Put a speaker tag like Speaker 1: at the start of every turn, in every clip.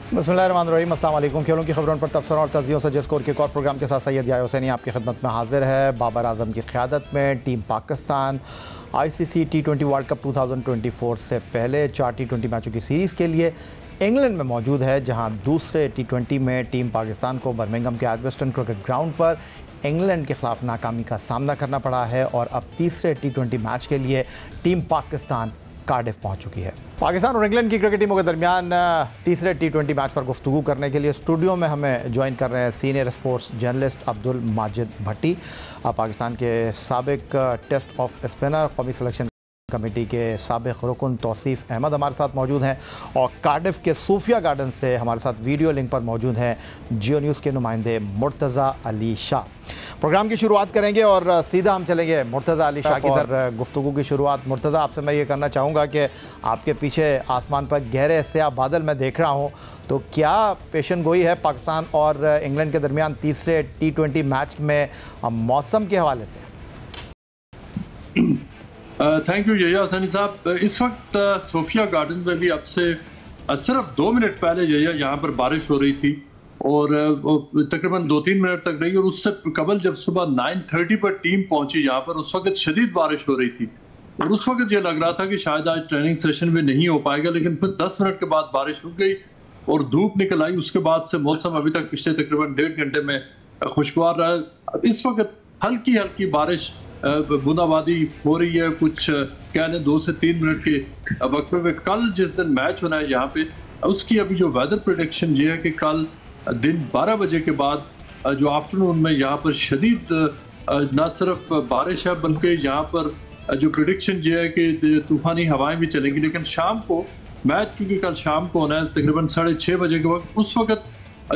Speaker 1: बिस्मिल्लाहिर्रहमानिर्रहीम, अस्सलाम वालेकुम। खेलों की खबरों पर तबसरों और तज्जियों से जिसकोर के एक और प्रोग्राम के साथ सैयद याहिया हुसैनी आपकी खिदमत में हाजिर है। बाबर आजम की क़यादत में team Pakistan ICC T20 world cup 2024 से पहले 4 T20 मैचों की सीरीज़ के लिए इंग्लैंड में मौजूद है, जहां दूसरे T20 में टीम पाकिस्तान को बर्मिंघम के एजबस्टन क्रिकेट ग्राउंड पर इंग्लैंड के खिलाफ नाकामी का सामना करना पड़ा है और अब तीसरे T20 मैच के लिए टीम पाकिस्तान कार्डिफ पहुंच चुकी है। पाकिस्तान और इंग्लैंड की क्रिकेट टीमों के दरमियान तीसरे T20 मैच पर गुफ्तगू करने के लिए स्टूडियो में हमें ज्वाइन कर रहे हैं senior sports journalist Abdul Majid Bhatti. Pakistan के साबिक टेस्ट ऑफ स्पिनर, कौमी सिलेक्शन कमेटी के साबिक रुकन तौसीफ़ अहमद हमारे साथ मौजूद हैं और कार्डिफ के सूफिया गार्डन से हमारे साथ वीडियो लिंक पर मौजूद हैं जियो न्यूज़ के नुमाइंदे मुर्तज़ा अली शाह। प्रोग्राम की शुरुआत करेंगे और सीधा हम चलेंगे मुर्तज़ा अली शाह की तरफ गुफ्तगू की शुरुआत। मुर्तज़ा, आपसे मैं ये करना चाहूँगा कि आपके पीछे आसमान पर गहरे स्याह बादल मैं देख रहा हूँ, तो क्या पेशन गोई है पाकिस्तान और इंग्लैंड के दरमियान तीसरे T20 मैच में मौसम के हवाले से?
Speaker 2: थैंक यू याहिया हुसैनी साहब। इस वक्त सोफिया गार्डन में भी अब से सिर्फ 2 मिनट पहले यहाँ पर बारिश हो रही थी और तकरीबन 2-3 मिनट तक रही, और उससे कबल जब सुबह 9:30 पर टीम पहुंची यहाँ पर, उस वक्त शदीद बारिश हो रही थी और उस वक्त ये लग रहा था कि शायद आज ट्रेनिंग सेशन में नहीं हो पाएगा, लेकिन फिर 10 मिनट के बाद बारिश रुक गई और धूप निकल आई। उसके बाद से मौसम अभी तक पिछले तकरीबन 1.5 घंटे में खुशगवार रहा। अब इस वक्त हल्की हल्की बारिश बूंदाबांदी हो रही है, कुछ कह लें 2 से 3 मिनट के वक्फे में। कल जिस दिन मैच होना है यहाँ पे, उसकी अभी जो वेदर प्रेडिक्शन ये है कि कल दिन 12 बजे के बाद जो आफ्टरनून में यहाँ पर शदीद न सिर्फ बारिश है, बल्कि यहाँ पर जो प्रेडिक्शन ये है कि तूफ़ानी हवाएं भी चलेंगी। लेकिन शाम को मैच चूँकि कल शाम को होना है तकरीबन 6:30 बजे के वक्त, उस वक्त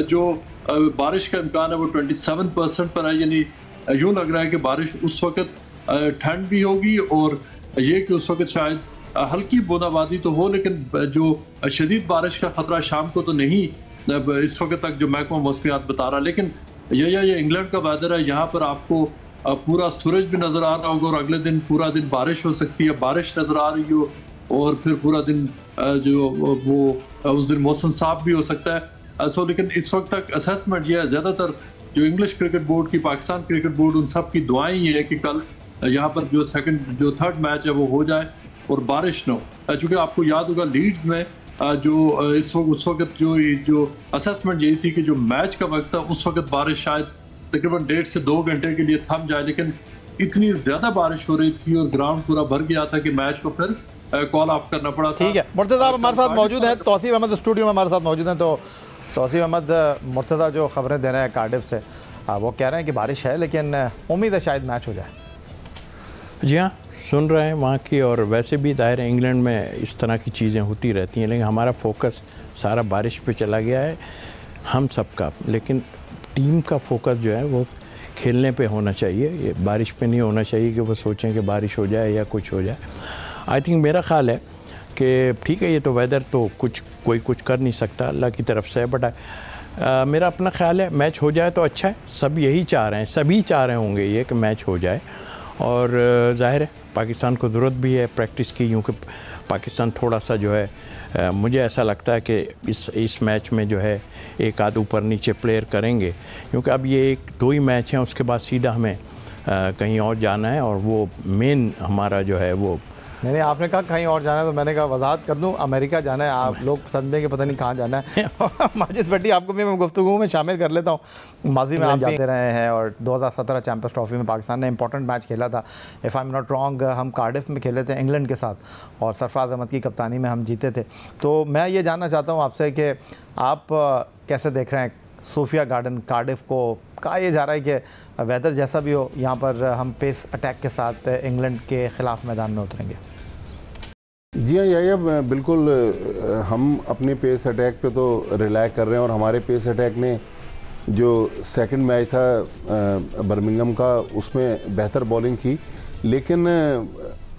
Speaker 2: जो बारिश का इम्कान है वो 27% पर है। यानी यूँ लग रहा है कि बारिश उस वक्त ठंड भी होगी और ये कि उस वक्त शायद हल्की बूंदाबांदी तो हो, लेकिन जो शदीद बारिश का खतरा शाम को तो नहीं इस वक्त तक जो महकमा मौसमियात बता रहा। लेकिन ये इंग्लैंड का वेदर है, यहाँ पर आपको पूरा सूरज भी नज़र आ रहा होगा और अगले दिन पूरा दिन बारिश हो सकती है, बारिश नज़र आ रही हो और फिर पूरा दिन जो वो उस दिन मौसम साफ भी हो सकता है। सो लेकिन इस वक्त तक असेसमेंट ये है, ज़्यादातर जो इंग्लिश क्रिकेट बोर्ड की, पाकिस्तान क्रिकेट बोर्ड, उन सब की दुआएं ये है कि कल यहाँ पर जो थर्ड मैच है वो हो जाए और बारिश न हो। चूँकि आपको याद होगा लीड्स में जो उस वक्त जो असेसमेंट यही थी कि जो मैच का वक्त था उस वक्त बारिश शायद तकरीबन 1.5 से 2 घंटे के लिए थम जाए, लेकिन इतनी ज़्यादा बारिश हो रही थी और ग्राउंड पूरा भर गया था कि मैच को फिर कॉल ऑफ करना पड़ा था।
Speaker 1: ठीक है, मुर्तज़ा आप हमारे साथ मौजूद हैं, तौसीफ़ अहमद स्टूडियो में हमारे साथ मौजूद हैं। तो तौसीफ़ अहमद, मुर्तज़ा जो खबरें दे रहे हैं कार्डिफ से, वो कह रहे हैं कि बारिश है लेकिन उम्मीद है शायद मैच हो जाए।
Speaker 3: जी हाँ, सुन रहे हैं वहाँ की, और वैसे भी दायरे इंग्लैंड में इस तरह की चीज़ें होती रहती हैं, लेकिन हमारा फोकस सारा बारिश पे चला गया है हम सबका। लेकिन टीम का फोकस जो है वो खेलने पे होना चाहिए, ये बारिश पे नहीं होना चाहिए कि वो सोचें कि बारिश हो जाए या कुछ हो जाए। आई थिंक मेरा ख़्याल है कि ठीक है, ये तो वेदर तो कोई कुछ कर नहीं सकता, अल्लाह की तरफ से है, बट मेरा अपना ख़्याल है मैच हो जाए तो अच्छा है। सब यही चाह रहे हैं, सभी चाह रहे होंगे ये कि मैच हो जाए, और ज़ाहिर है पाकिस्तान को ज़रूरत भी है प्रैक्टिस की, क्योंकि पाकिस्तान थोड़ा सा जो है मुझे ऐसा लगता है कि इस मैच में जो है एक आध ऊपर नीचे प्लेयर करेंगे, क्योंकि अब ये 1-2 ही मैच हैं, उसके बाद सीधा हमें कहीं और जाना है, और वो मेन हमारा जो है वो
Speaker 1: नहीं, आपने कहा कहीं और जाना है तो मैंने कहा वजाहत कर दूं, अमेरिका जाना है। आप लोग समझें कि पता नहीं कहाँ जाना है। माजिद भट्टी, आपको भी मैं गुफ्तगू में शामिल कर लेता हूँ। माजी में आप जाते रहे हैं और 2017 चैंपियंस ट्रॉफी में पाकिस्तान ने इंपॉर्टेंट मैच खेला था, if I am not wrong, हम कार्डिफ में खेले थे इंग्लैंड के साथ और सरफराज अहमद की कप्तानी में हम जीते थे। तो मैं ये जानना चाहता हूँ आपसे कि आप कैसे देख रहे हैं सूफिया गार्डन कार्डिफ को? कहा यह जा रहा है कि वेदर जैसा भी हो, यहाँ पर हम पेस अटैक के साथ इंग्लैंड के ख़िलाफ़ मैदान में उतरेंगे।
Speaker 4: जी हाँ याहिया, बिल्कुल हम अपने पेस अटैक पे तो रिलाय कर रहे हैं, और हमारे पेस अटैक ने जो सेकंड मैच था बर्मिंघम का उसमें बेहतर बॉलिंग की, लेकिन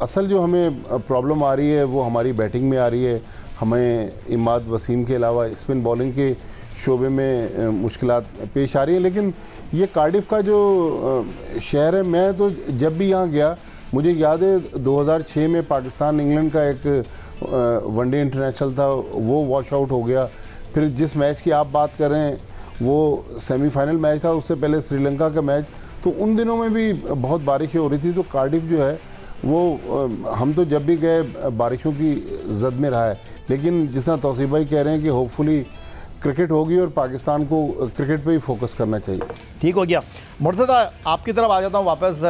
Speaker 4: असल जो हमें प्रॉब्लम आ रही है वो हमारी बैटिंग में आ रही है। हमें इमाद वसीम के अलावा स्पिन बॉलिंग के शोबे में मुश्किलात पेश आ रही हैं। लेकिन ये कार्डिफ का जो शहर है, मैं तो जब भी यहाँ गया मुझे याद है 2006 में पाकिस्तान इंग्लैंड का एक वनडे इंटरनेशनल था, वो वॉश आउट हो गया। फिर जिस मैच की आप बात कर रहे हैं वो सेमीफाइनल मैच था, उससे पहले श्रीलंका का मैच, तो उन दिनों में भी बहुत बारिशें हो रही थी। तो कार्डिफ जो है वो हम तो जब भी गए बारिशों की जद में रहा है, लेकिन जिस तरह तौसीफ भाई कह रहे हैं कि होपफुली क्रिकेट होगी और पाकिस्तान को क्रिकेट पे ही फोकस करना चाहिए।
Speaker 1: ठीक हो गया। मुर्तज़ा, आपकी तरफ आ जाता हूँ वापस।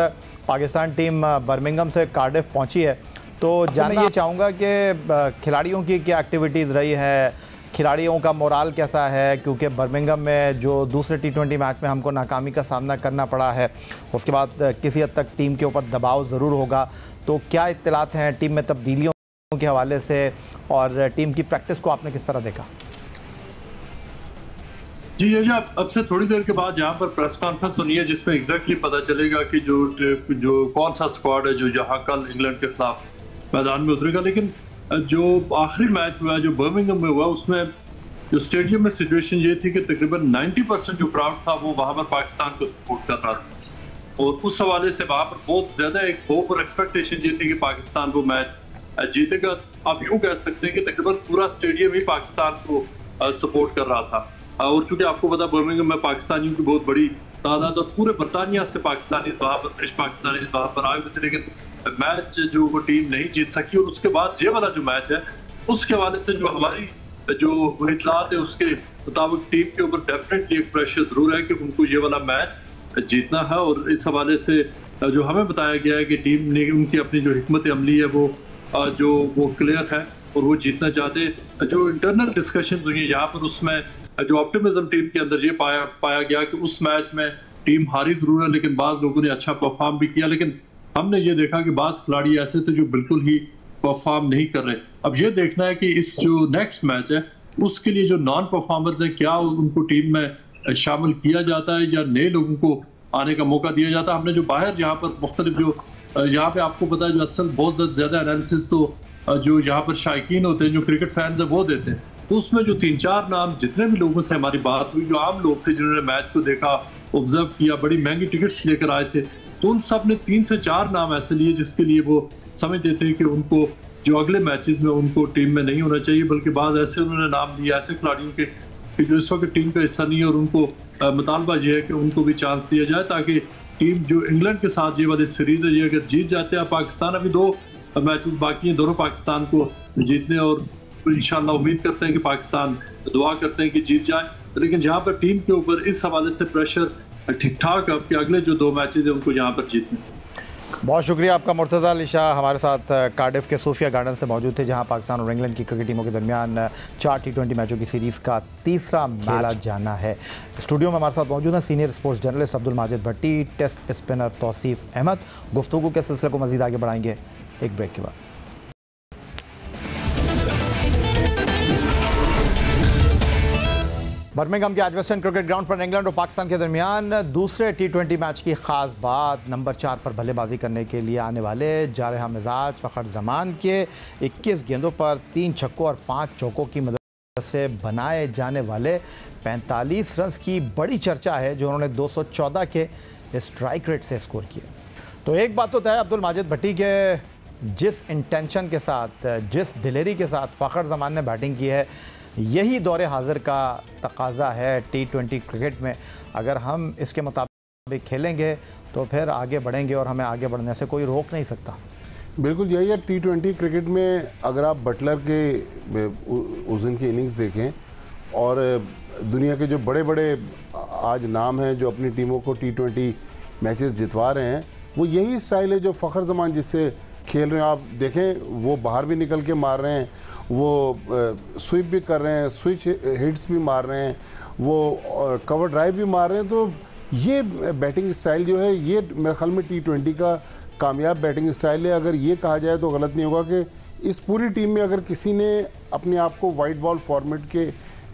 Speaker 1: पाकिस्तान टीम बर्मिंघम से कार्डिफ पहुँची है, तो जानना ये चाहूँगा कि खिलाड़ियों की क्या एक्टिविटीज़ रही है, खिलाड़ियों का मोराल कैसा है, क्योंकि बर्मिंघम में जो दूसरे T20 मैच में हमको नाकामी का सामना करना पड़ा है, उसके बाद किसी हद तक टीम के ऊपर दबाव ज़रूर होगा, तो क्या इत्तलात हैं टीम में तब्दीलियों के हवाले से और टीम की प्रैक्टिस को आपने किस तरह देखा?
Speaker 2: जी ये अब से थोड़ी देर के बाद यहाँ पर प्रेस कॉन्फ्रेंस होनी है जिसमें एग्जैक्टली पता चलेगा कि जो कौन सा स्क्वाड है जो यहाँ कल इंग्लैंड के खिलाफ मैदान में उतरेगा। लेकिन जो आखिरी मैच हुआ जो बर्मिंघम में हुआ उसमें जो स्टेडियम में सिचुएशन ये थी कि तकरीबन 90% जो क्राउड था वो वहाँ पर पाकिस्तान को सपोर्ट कर रहा था, और उस हवाले से वहाँ पर बहुत ज़्यादा एक होप और एक्सपेक्टेशन ये थी कि पाकिस्तान वो मैच जीतेगा। आप यूँ कह सकते हैं कि तकरीबन पूरा स्टेडियम ही पाकिस्तान को सपोर्ट कर रहा था। और चूंकि आपको पता बर्मिंघम में पाकिस्तानियों की बहुत बड़ी तादाद और पूरे बरतानिया से पाकिस्तानी वहाँ पर ब्रिटिश पाकिस्तानी वहाँ पर आए हुए थे, लेकिन मैच जो वो टीम नहीं जीत सकी। और उसके बाद ये वाला जो मैच है उसके हवाले से जो हमारी जो इतलात है उसके मुताबिक टीम के ऊपर डेफिनेटली एक प्रेशर जरूर है कि उनको ये वाला मैच जीतना है। और इस हवाले से जो हमें बताया गया है कि टीम ने उनकी अपनी जो हिकमत अमली है वो क्लियर है और वो जीतना चाहते। जो इंटरनल डिस्कशन हुई है यहाँ पर उसमें जो ऑप्टिमिज्म टीम के अंदर ये पाया गया कि उस मैच में टीम हारी जरूर है लेकिन बाज लोगों ने अच्छा परफॉर्म भी किया, लेकिन हमने ये देखा कि बाज खिलाड़ी ऐसे थे जो बिल्कुल ही परफॉर्म नहीं कर रहे। अब ये देखना है कि इस जो नेक्स्ट मैच है उसके लिए जो नॉन परफॉर्मर्स है क्या उनको टीम में शामिल किया जाता है या नए लोगों को आने का मौका दिया जाता है। हमने जो बाहर यहाँ पर मुख्तलिफ जो यहाँ पे आपको पता है जो असल बहुत ज्यादा एनालिसिस तो जो यहाँ पर शायकीन होते हैं जो क्रिकेट फैंस है वो देते हैं, तो उसमें जो 3-4 नाम जितने भी लोगों से हमारी बात हुई जो आम लोग थे जिन्होंने मैच को देखा ऑब्जर्व किया बड़ी महंगी टिकट्स लेकर आए थे, तो उन सब ने 3 से 4 नाम ऐसे लिए जिसके लिए वो समझते थे कि उनको जो अगले मैचेस में उनको टीम में नहीं होना चाहिए, बल्कि बाद ऐसे उन्होंने नाम दिया ऐसे खिलाड़ियों के कि जो इस वक्त टीम का हिस्सा नहीं है और उनको मुतालबा ये है कि उनको भी चांस दिया जाए ताकि टीम जो इंग्लैंड के साथ ये वाली सीरीज है ये अगर जीत जाते हैं पाकिस्तान अभी 2 मैचेस बाकी हैं दोनों पाकिस्तान को जीतने और इंशाल्लाह उम्मीद करते हैं कि पाकिस्तान दुआ करते हैं कि जीत जाए। लेकिन जहाँ पर टीम के ऊपर इस हवाले से प्रेशर ठीक ठाक अब कि अगले जो 2 मैचेस हैं उनको यहाँ पर जीतने।
Speaker 1: बहुत शुक्रिया आपका मुर्तज़ा अली शाह हमारे साथ कार्डिफ के सूफिया गार्डन से मौजूद थे जहां पाकिस्तान और इंग्लैंड की क्रिकेट टीमों के दरमियान 4 T20 मैचों की सीरीज़ का तीसरा मैच जाना है। स्टूडियो में हमारे साथ मौजूद हैं senior sports journalist Abdul Majid Bhatti, test spinner Tauseef Ahmed. गुफ्तगू के सिलसिले को मज़ीद आगे बढ़ाएंगे एक ब्रेक के बाद। बर्मिंघम के आज वेस्टर्न क्रिकेट ग्राउंड पर इंग्लैंड और पाकिस्तान के दरमियान दूसरे T20 मैच की खास बात नंबर 4 पर बल्लेबाजी करने के लिए आने वाले जारहा मिजाज फ़खर जमान के 21 गेंदों पर 3 छक्कों और 5 चौकों की मदद से बनाए जाने वाले 45 रन की बड़ी चर्चा है जो उन्होंने 214 के स्ट्राइक रेट से स्कोर किए। तो एक बात तो तय अब्दुल माजिद भट्टी के जिस इंटेंशन के साथ जिस दिलेरी के साथ फ़खर जमान ने बैटिंग की है यही दौरे हाजिर का तकाजा है T20 क्रिकेट में। अगर हम इसके मुताबिक खेलेंगे तो फिर आगे बढ़ेंगे और हमें आगे बढ़ने से कोई रोक नहीं सकता।
Speaker 4: बिल्कुल यही है। T20 क्रिकेट में अगर आप बटलर के उस दिन की इनिंग्स देखें और दुनिया के जो बड़े बड़े आज नाम हैं जो अपनी टीमों को T20 मैचेस जितवा रहे हैं वो यही स्टाइल है जो फ़खर जमान जिससे खेल रहे हैं। आप देखें वो बाहर भी निकल के मार रहे हैं, वो स्वीप भी कर रहे हैं, स्विच हिट्स भी मार रहे हैं, वो कवर ड्राइव भी मार रहे हैं। तो ये बैटिंग स्टाइल जो है ये मेरे ख्याल में T20 का कामयाब बैटिंग स्टाइल है। अगर ये कहा जाए तो गलत नहीं होगा कि इस पूरी टीम में अगर किसी ने अपने आप को वाइट बॉल फॉर्मेट के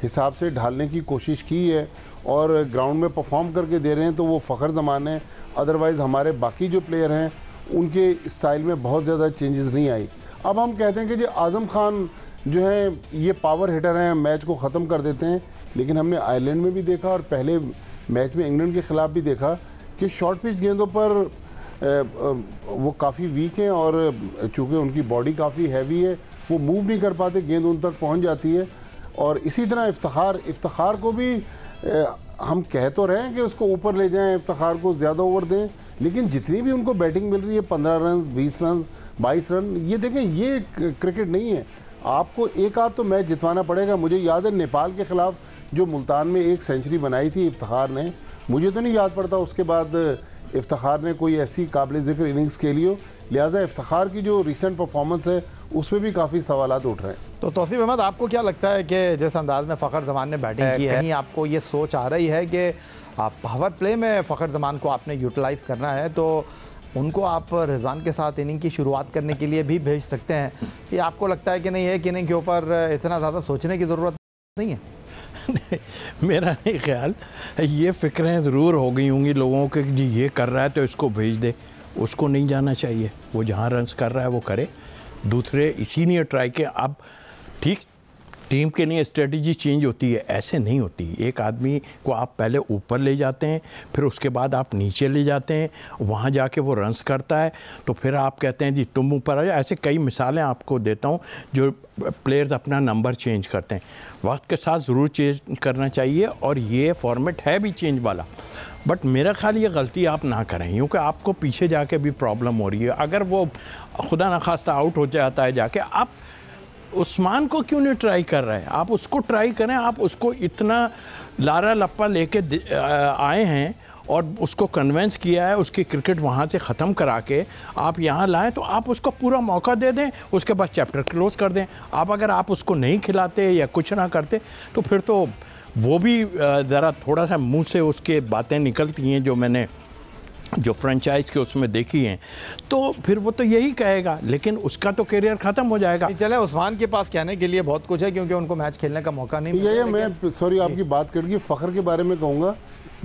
Speaker 4: हिसाब से ढालने की कोशिश की है और ग्राउंड में परफॉर्म करके दे रहे हैं तो वो फ़खर जमान है। अदरवाइज़ हमारे बाकी जो प्लेयर हैं उनके स्टाइल में बहुत ज़्यादा चेंजेस नहीं आई। अब हम कहते हैं कि जो आज़म खान जो है ये पावर हिटर हैं, मैच को ख़त्म कर देते हैं, लेकिन हमने आयरलैंड में भी देखा और पहले मैच में इंग्लैंड के ख़िलाफ़ भी देखा कि शॉर्ट पिच गेंदों पर वो काफ़ी वीक हैं और चूँकि उनकी बॉडी काफ़ी हैवी है वो मूव नहीं कर पाते, गेंद उन तक पहुँच जाती है और इसी तरह इफ्तिखार को भी हम कह तो रहे हैं कि उसको ऊपर ले जाएं, इफ्तिखार को ज़्यादा ओवर दें, लेकिन जितनी भी उनको बैटिंग मिल रही है 15 रन, 20 रन, 22 रन, ये देखें ये क्रिकेट नहीं है। आपको एक आध तो मैच जितवाना पड़ेगा। मुझे याद है नेपाल के ख़िलाफ़ जो मुल्तान में एक सेंचुरी बनाई थी इफ्तिखार ने, मुझे तो नहीं याद पड़ता उसके बाद इफ्तिखार ने कोई ऐसी काबिल ज़िक्र इनिंग्स खेली हो। लिहाजा इफ्तिखार की जो रिसेंट परफॉर्मेंस है उसमें भी काफ़ी सवालात उठ रहे हैं।
Speaker 1: तो तौसीफ अहमद, आपको क्या लगता है कि जिस अंदाज में फ़खर जमान ने बैटिंग की है, कहीं आपको ये सोच आ रही है कि आप पावर प्ले में फ़खर जमान को आपने यूटिलाइज़ करना है, तो उनको आप रिजवान के साथ इनिंग की शुरुआत करने के लिए भी भेज सकते हैं? ये आपको लगता है कि नहीं है कि इनिंग के ऊपर इतना ज़्यादा सोचने की ज़रूरत नहीं है?
Speaker 3: मेरा नहीं ख्याल, ये फ़िक्रें ज़रूर हो गई होंगी लोगों के जी ये कर रहा है तो इसको भेज दे। उसको नहीं जाना चाहिए, वो जहाँ रन्स कर रहा है वो करे। दूसरे इसीलिए ट्राई के अब ठीक टीम के लिए स्ट्रेटजी चेंज होती है, ऐसे नहीं होती। एक आदमी को आप पहले ऊपर ले जाते हैं, फिर उसके बाद आप नीचे ले जाते हैं, वहाँ जाके वो रन्स करता है, तो फिर आप कहते हैं जी तुम ऊपर आ जाओ। ऐसे कई मिसालें आपको देता हूँ जो प्लेयर्स अपना नंबर चेंज करते हैं। वक्त के साथ ज़रूर चेंज करना चाहिए और ये फॉर्मेट है भी चेंज वाला, बट मेरा ख्याल ये गलती आप ना करें, क्योंकि आपको पीछे जाके भी प्रॉब्लम हो रही है। अगर वो खुदा न खास्ता आउट हो जाता है जाके, आप उस्मान को क्यों नहीं ट्राई कर रहे हैं? आप उसको ट्राई करें। आप उसको इतना लारा लप्पा लेके आए हैं और उसको कन्वेंस किया है, उसकी क्रिकेट वहाँ से ख़त्म करा के आप यहाँ लाएं, तो आप उसको पूरा मौका दे दें, उसके बाद चैप्टर क्लोज़ कर दें। अगर आप उसको नहीं खिलाते या कुछ ना करते तो फिर तो वो भी ज़रा थोड़ा सा मुंह से उसके बातें निकलती हैं जो मैंने जो फ्रेंचाइज के उसमें देखी हैं, तो फिर वो तो यही कहेगा, लेकिन उसका तो करियर ख़त्म हो जाएगा।
Speaker 1: चले, उस्मान के पास कहने के लिए बहुत कुछ है क्योंकि उनको मैच खेलने का मौका नहीं मिला।
Speaker 4: ये मैं सॉरी आपकी बात करके फ़खर के बारे में कहूँगा,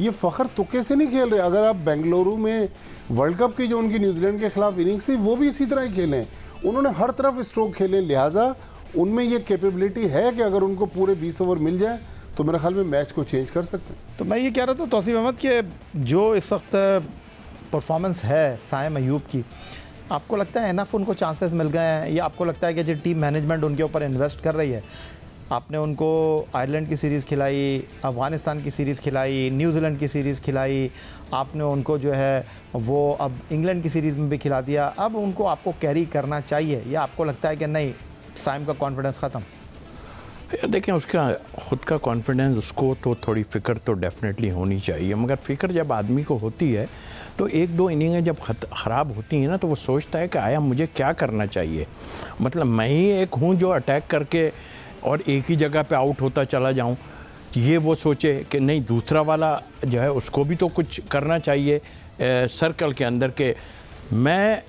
Speaker 4: ये फ़खर तुक्के से नहीं खेल रहे। अगर आप बेंगलुरु में वर्ल्ड कप की जो उनकी न्यूजीलैंड के खिलाफ इनिंग्स थी वो भी इसी तरह ही खेले, उन्होंने हर तरफ स्ट्रोक खेले। लिहाजा उनमें ये कैपेबिलिटी है कि अगर उनको पूरे 20 ओवर मिल जाए तो मेरे ख्याल में मैच को चेंज कर सकते हैं।
Speaker 1: तो मैं ये कह रहा था तौसीफ अहमद कि जो इस वक्त परफॉर्मेंस है साइम अयूब की, आपको लगता है इनफ उनको चांसेस मिल गए हैं, या आपको लगता है कि जो टीम मैनेजमेंट उनके ऊपर इन्वेस्ट कर रही है? आपने उनको आयरलैंड की सीरीज़ खिलाई, अफ़गानिस्तान की सीरीज़ खिलाई, न्यूजीलैंड की सीरीज़ खिलाई, आपने उनको जो है वो अब इंग्लैंड की सीरीज़ में भी खिला दिया, अब उनको आपको कैरी करना चाहिए, या आपको लगता है कि नहीं साइम का कॉन्फिडेंस ख़त्म?
Speaker 3: देखें, उसका ख़ुद का कॉन्फिडेंस, उसको तो थोड़ी फ़िक्र तो डेफिनेटली होनी चाहिए, मगर फ़िक्र जब आदमी को होती है तो एक दो इनिंगें जब ख़राब होती हैं ना, तो वो सोचता है कि आया मुझे क्या करना चाहिए। मतलब मैं ही एक हूँ जो अटैक करके और एक ही जगह पे आउट होता चला जाऊँ, ये वो सोचे कि नहीं दूसरा वाला जो है उसको भी तो कुछ करना चाहिए सर्कल के अंदर के। मैं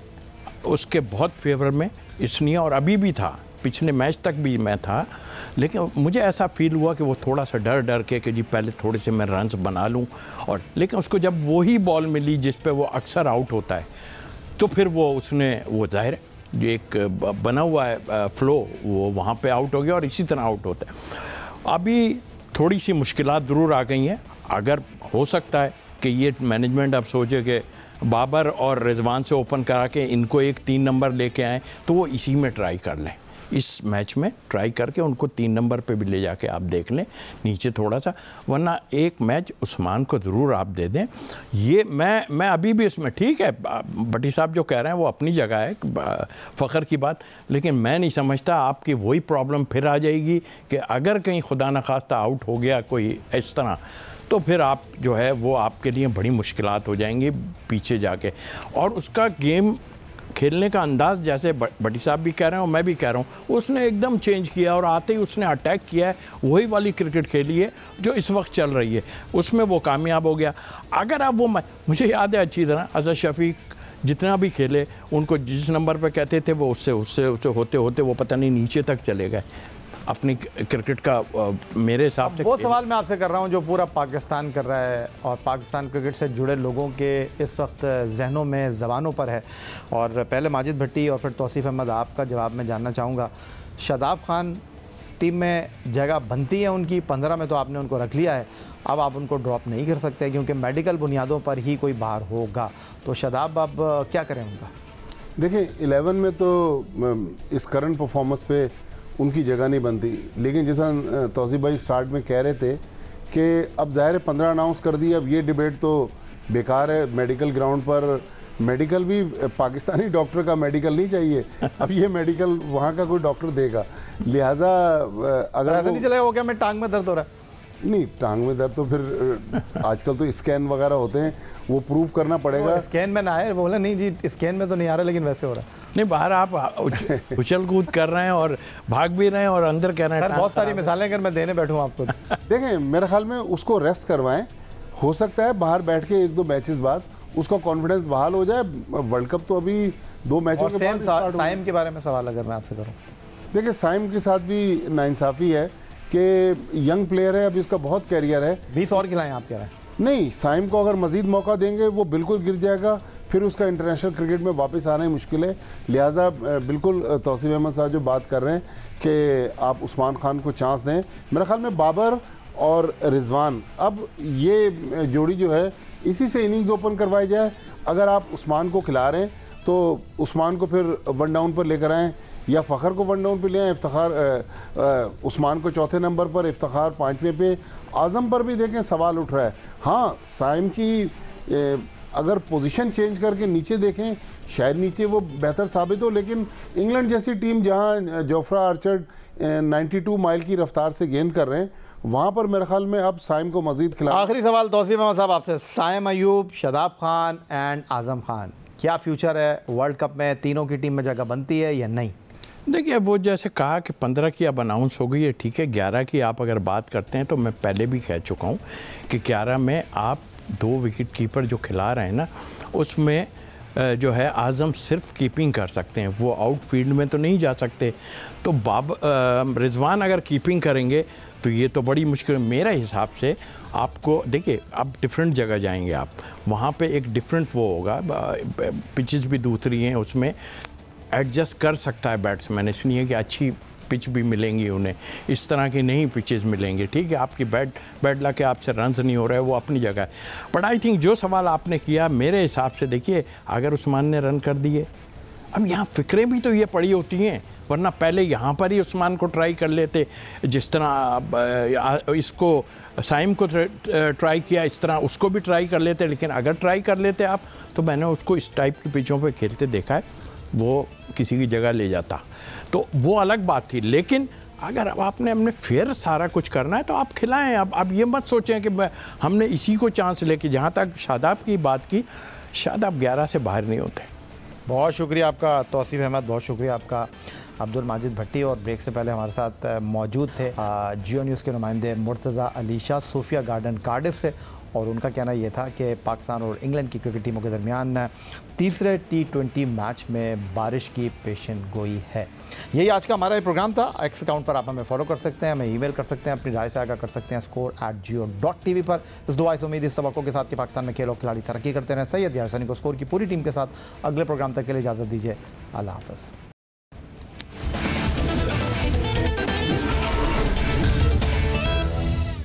Speaker 3: उसके बहुत फेवर में इसलिए, और अभी भी था, पिछले मैच तक भी मैं था, लेकिन मुझे ऐसा फील हुआ कि वो थोड़ा सा डर के कि जी पहले थोड़े से मैं रन्स बना लूं, और लेकिन उसको जब वही बॉल मिली जिस पे वो अक्सर आउट होता है, तो फिर वो उसने वो ज़ाहिर है जो एक बना हुआ है फ्लो, वो वहाँ पे आउट हो गया और इसी तरह आउट होता है। अभी थोड़ी सी मुश्किलात ज़रूर आ गई हैं। अगर हो सकता है कि ये मैनेजमेंट अब सोचे कि बाबर और रिजवान से ओपन करा के इनको एक 3 नंबर लेके आएँ, तो वो इसी में ट्राई कर लें, इस मैच में ट्राई करके उनको 3 नंबर पे भी ले जाके आप देख लें नीचे थोड़ा सा, वरना एक मैच उस्मान को ज़रूर आप दे दें। ये मैं अभी भी इसमें, ठीक है भट्टी साहब जो कह रहे हैं वो अपनी जगह है, फ़ख्र की बात, लेकिन मैं नहीं समझता आपकी वही प्रॉब्लम फिर आ जाएगी कि अगर कहीं खुदा न खास्ता आउट हो गया कोई इस तरह, तो फिर आप जो है वो आपके लिए बड़ी मुश्किलात हो जाएंगी पीछे जाके। और उसका गेम खेलने का अंदाज़, जैसे भट्टी साहब भी कह रहे हैं और मैं भी कह रहा हूँ, उसने एकदम चेंज किया और आते ही उसने अटैक किया है, वही वाली क्रिकेट खेली है जो इस वक्त चल रही है, उसमें वो कामयाब हो गया। अगर आप वो, मुझे याद है अच्छी तरह अज़र शफीक जितना भी खेले, उनको जिस नंबर पे कहते थे वो उससे होते होते वो पता नहीं नीचे तक चले गए अपनी क्रिकेट का। मेरे हिसाब से
Speaker 1: वो सवाल मैं आपसे कर रहा हूँ जो पूरा पाकिस्तान कर रहा है और पाकिस्तान क्रिकेट से जुड़े लोगों के इस वक्त जहनों में, ज़बानों पर है। और पहले माजिद भट्टी और फिर तौसीफ अहमद, आपका जवाब मैं जानना चाहूँगा। शादाब खान टीम में जगह बनती है उनकी, 15 में तो आपने उनको रख लिया है, अब आप उनको ड्रॉप नहीं कर सकते क्योंकि मेडिकल बुनियादों पर ही कोई बाहर होगा, तो शादाब अब क्या करें उनका?
Speaker 4: देखिए 11 में तो इस करंट परफॉर्मेंस पे उनकी जगह नहीं बनती। लेकिन जैसा तौसीफ भाई स्टार्ट में कह रहे थे कि अब ज़ाहिर है 15 अनाउंस कर दी, अब ये डिबेट तो बेकार है। मेडिकल ग्राउंड पर मेडिकल भी पाकिस्तानी डॉक्टर का मेडिकल नहीं चाहिए, अब ये मेडिकल वहाँ का कोई डॉक्टर देगा। लिहाजा अगर
Speaker 1: ऐसा नहीं चलेगा वो क्या मैं टांग में दर्द हो रहा है,
Speaker 4: नहीं टांग में दर्द तो फिर आजकल तो स्कैन वगैरह होते हैं, वो प्रूव करना पड़ेगा।
Speaker 1: स्कैन में ना आए, बोला नहीं जी स्कैन में तो नहीं आ रहा लेकिन वैसे हो रहा है।
Speaker 3: नहीं, बाहर आप उछल कूद कर रहे हैं और भाग भी रहे हैं और अंदर कह रहे हैं।
Speaker 1: बहुत सारी मिसालें अगर मैं देने बैठूँ आपको
Speaker 4: देखें, मेरे ख्याल में उसको रेस्ट करवाएं, हो सकता है बाहर बैठ के 1-2 मैचेस बाद उसका कॉन्फिडेंस बहाल हो जाए। वर्ल्ड कप तो अभी 2 मैचों के बाद।
Speaker 1: साइम के बारे में सवाल अगर मैं आपसे करूं,
Speaker 4: देखिए साइम के साथ भी नाइंसाफ़ी है कि यंग प्लेयर है, अभी इसका बहुत कैरियर है।
Speaker 1: 20 और खिलाएं आप कह रहे हैं?
Speaker 4: नहीं, साइम को अगर मज़ीद मौका देंगे वो बिल्कुल गिर जाएगा, फिर उसका इंटरनेशनल क्रिकेट में वापस आना ही मुश्किल है। लिहाजा बिल्कुल तौसीफ अहमद साहब जो बात कर रहे हैं कि आप उस्मान खान को चांस दें, मेरे ख्याल में बाबर और रिजवान, अब ये जोड़ी जो है इसी से इनिंग्स ओपन करवाई जाए। अगर आप उस्मान को खिला रहे हैं तो उस्मान को फिर 1 डाउन पर लेकर आएँ, या फ़खर को 1 डाउन पर ले आएँ, इफ्तिखार उस्मान को 4थे नंबर पर, इफ्तिखार 5वें पे। आज़म पर भी देखें सवाल उठ रहा है। हाँ, साइम की अगर पोजीशन चेंज करके नीचे देखें, शायद नीचे वो बेहतर साबित हो, लेकिन इंग्लैंड जैसी टीम जहाँ जोफ्रा आर्चर 92 माइल की रफ्तार से गेंद कर रहे हैं, वहाँ पर मेरे ख्याल में अब साइम को मज़ीद खिला।
Speaker 1: आखिरी सवाल तौसीफ अहमद साहब आपसे, साइम अयूब, शादाब खान एंड आज़म खान, क्या फ्यूचर है वर्ल्ड कप में? तीनों की टीम में जगह बनती है या नहीं?
Speaker 3: देखिए, वो जैसे कहा कि 15 की अब अनाउंस हो गई है, ठीक है। 11 की आप अगर बात करते हैं तो मैं पहले भी कह चुका हूँ कि 11 में आप 2 विकेट कीपर जो खिला रहे हैं ना, उसमें जो है आज़म सिर्फ कीपिंग कर सकते हैं, वो आउटफील्ड में तो नहीं जा सकते। तो रिजवान अगर कीपिंग करेंगे तो ये तो बड़ी मुश्किल। मेरे हिसाब से आपको देखिए, आप डिफरेंट जगह जाएंगे, आप वहाँ पे एक डिफरेंट वो होगा, पिचेस भी दूसरी हैं, उसमें एडजस्ट कर सकता है बैट्समैन, इसलिए कि अच्छी पिच भी मिलेंगी उन्हें, इस तरह की नहीं पिचेस मिलेंगे। ठीक है, आपकी बैड लक के आपसे रन्स नहीं हो रहे, वो अपनी जगह है। बट आई थिंक जो सवाल आपने किया, मेरे हिसाब से देखिए, अगर उस्मान ने रन कर दिए, अब यहाँ फ़िक्रें भी तो ये पड़ी होती हैं, वरना पहले यहाँ पर ही उस्मान को ट्राई कर लेते, जिस तरह इसको साइम को ट्राई किया, इस तरह उसको भी ट्राई कर लेते। लेकिन अगर ट्राई कर लेते आप, तो मैंने उसको इस टाइप की पिचों पे खेलते देखा है, वो किसी की जगह ले जाता, तो वो अलग बात थी। लेकिन अगर अब आपने हमने फिर सारा कुछ करना है तो आप खिलाएं। अब ये मत सोचें कि हमने इसी को चांस लेके, जहाँ तक शादाब की बात की, शादाब 11 से बाहर नहीं होते।
Speaker 1: बहुत शुक्रिया आपका तौसीफ अहमद, बहुत शुक्रिया आपका अब्दुल माजिद भट्टी। और ब्रेक से पहले हमारे साथ मौजूद थे जियो न्यूज़ के नुमाइंदे Murtaza Ali Shah Sophia Garden Cardiff से, और उनका कहना यह था कि पाकिस्तान और इंग्लैंड की क्रिकेट टीमों के दरमियान तीसरे T20 मैच में बारिश की पेशन गोई है। यही आज का हमारा प्रोग्राम था। एक्स अकाउंट पर आप हमें फॉलो कर सकते हैं, हमें ईमेल कर सकते हैं, अपनी राय से आगाह कर सकते हैं score@geo.tv पर। इस दुआ से उम्मीद, इस तवक्को के साथ कि पाकिस्तान में खेल और खिलाड़ी तरक्की करते रहें। सैयद यासनी को स्कोर की पूरी टीम के साथ अगले प्रोग्राम तक के लिए इजाज़त दीजिए। अल्लाह हाफ़िज़।